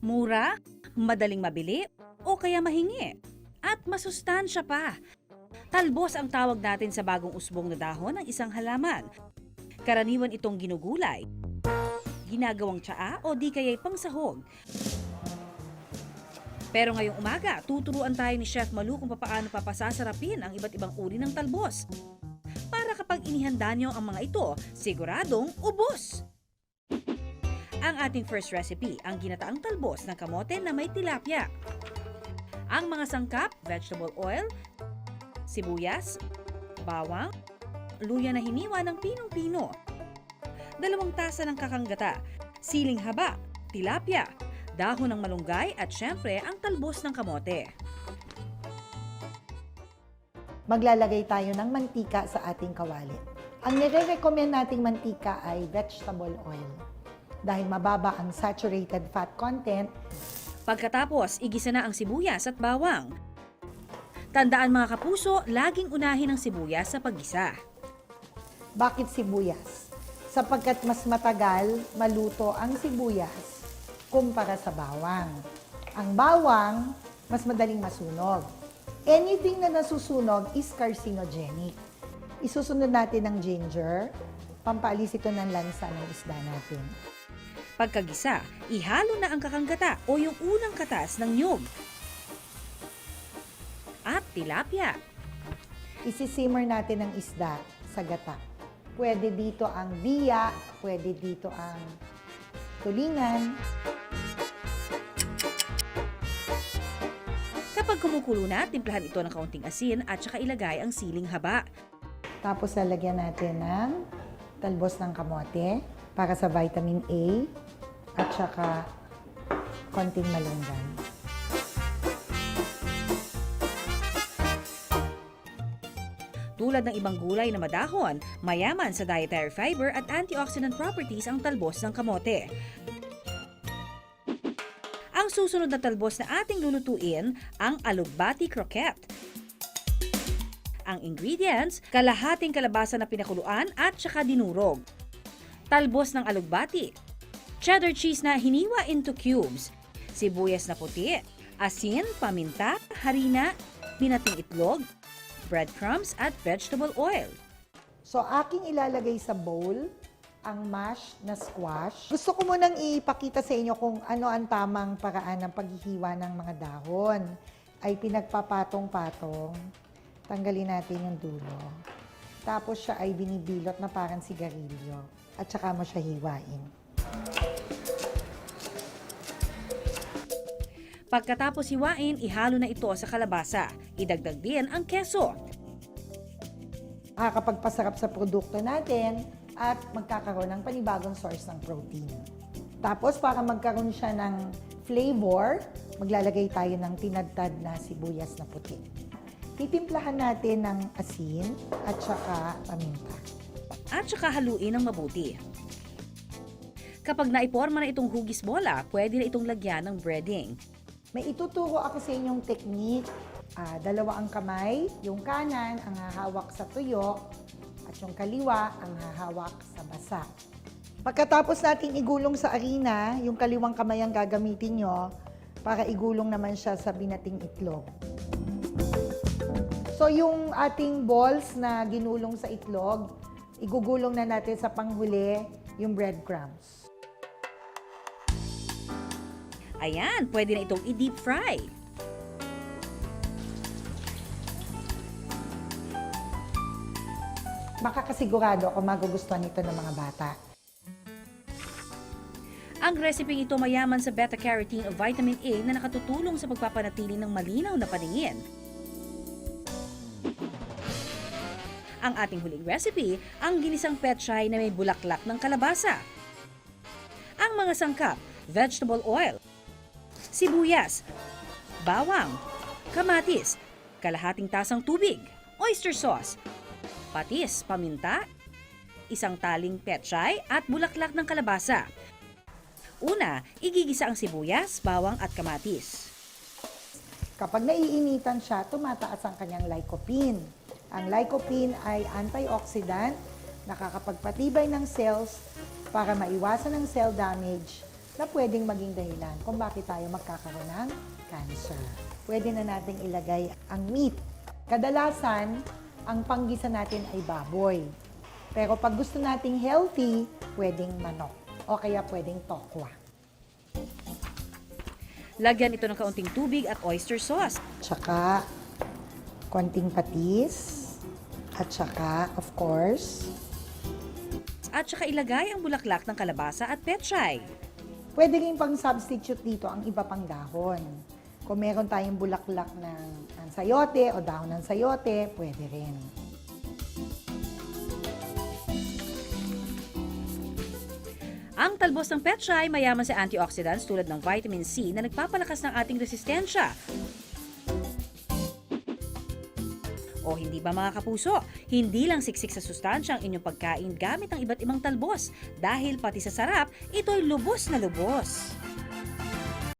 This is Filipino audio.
Mura, madaling mabili, o kaya mahingi. At masustansya pa. Talbos ang tawag natin sa bagong usbong na dahon ng isang halaman. Karaniwan itong ginugulay, ginagawang tsaa o di kaya'y pangsahog. Pero ngayong umaga, tuturuan tayo ni Chef Malu kung paano papasasarapin ang iba't ibang uri ng talbos. Para kapag inihanda nyo ang mga ito, siguradong ubos! Ang ating first recipe, ang ginataang talbos ng kamote na may tilapia. Ang mga sangkap, vegetable oil, sibuyas, bawang, luya na hiniwa ng pinong-pino, 2 tasa ng kakanggata, siling haba, tilapia, dahon ng malunggay at syempre ang talbos ng kamote. Maglalagay tayo ng mantika sa ating kawali. Ang nire-recommend nating mantika ay vegetable oil dahil mababa ang saturated fat content. Pagkatapos, igisa na ang sibuyas at bawang. Tandaan mga kapuso, laging unahin ang sibuyas sa paggisa. Bakit sibuyas? Sapagkat mas matagal maluto ang sibuyas kumpara sa bawang. Ang bawang, mas madaling masunog. Anything na nasusunog is carcinogenic. Isusunod natin ng ginger, pampaalis ito ng lansa ng isda natin. Pagkagisa, ihalo na ang kakanggata o yung unang katas ng niyog. At tilapia. Isisimmer natin ang isda sa gata. Pwede dito ang biya, pwede dito ang tulingan. Kapag kumukulo na, timplahan ito ng kaunting asin at saka ilagay ang siling haba. Tapos lalagyan natin ng talbos ng kamote para sa vitamin A at saka konting malunggay. Tulad ng ibang gulay na madahon, mayaman sa dietary fiber at antioxidant properties ang talbos ng kamote. Ang susunod na talbos na ating lulutuin, ang alugbati croquette. Ang ingredients, kalahating kalabasa na pinakuluan at saka dinurog. Talbos ng alugbati. Cheddar cheese na hiniwa into cubes. Sibuyas na puti. Asin, paminta, harina, binating itlog, breadcrumbs at vegetable oil. So aking ilalagay sa bowl ang mashed na squash. Gusto ko munang ipakita sa inyo kung ano ang tamang paraan ng paghihiwa ng mga dahon. Ay pinagpapatong-patong. Tanggalin natin yung dulo. Tapos siya ay binibilot na parang sigarilyo. At saka mo siya hiwain. Pagkatapos hiwain, ihalo na ito sa kalabasa. Idagdag din ang keso. Makakapagpasarap sa produkto natin at magkakaroon ng panibagong source ng protein. Tapos para magkaroon siya ng flavor, maglalagay tayo ng tinadtad na sibuyas na puti. Titimplahan natin ng asin at saka paminta. At saka haluin ng mabuti. Kapag naiporma na itong hugis bola, pwede na itong lagyan ng breading. May ituturo ako sa inyong technique. 2 ang kamay, yung kanan ang hahawak sa tuyo at yung kaliwa ang hahawak sa basa. Pagkatapos natin igulong sa arena, yung kaliwang kamay ang gagamitin nyo para igulong naman siya sa binating itlog. So yung ating balls na ginulong sa itlog, igugulong na natin sa panghuli yung breadcrumbs. Ayan, pwede na itong i-deep fry. Makakasigurado ako magugustuhan ito ng mga bata. Ang recipe ito mayaman sa beta-carotene o vitamin A na nakatutulong sa pagpapanatili ng malinaw na paningin. Ang ating huling recipe, ang ginisang petchay na may bulaklak ng kalabasa. Ang mga sangkap, vegetable oil, sibuyas, bawang, kamatis, kalahating tasang tubig, oyster sauce, patis, paminta, 1 taling petchay at bulaklak ng kalabasa. Una, igigisa ang sibuyas, bawang at kamatis. Kapag naiinitan siya, tumataas ang kanyang lycopene. Ang lycopene ay antioxidant, nakakapagpatibay ng cells para maiwasan ang cell damage na pwedeng maging dahilan kung bakit tayo magkakaroon ng cancer. Pwede na nating ilagay ang meat. Kadalasan, ang panggisa natin ay baboy. Pero pag gusto nating healthy, pwedeng manok o kaya pwedeng tokwa. Lagyan ito ng kaunting tubig at oyster sauce. Tsaka, konting patis. At tsaka, of course, At saka ilagay ang bulaklak ng kalabasa at petchay. pwede rin pang substitute dito ang iba pang dahon. Kung meron tayong bulaklak ng sayote o dahon ng sayote, pwede rin. Ang talbos ng petchay mayaman sa antioxidants tulad ng vitamin C na nagpapalakas ng ating resistensya. O hindi ba mga kapuso, hindi lang siksik sa sustansya ang inyong pagkain gamit ang iba't ibang talbos dahil pati sa sarap, ito'y lubos na lubos.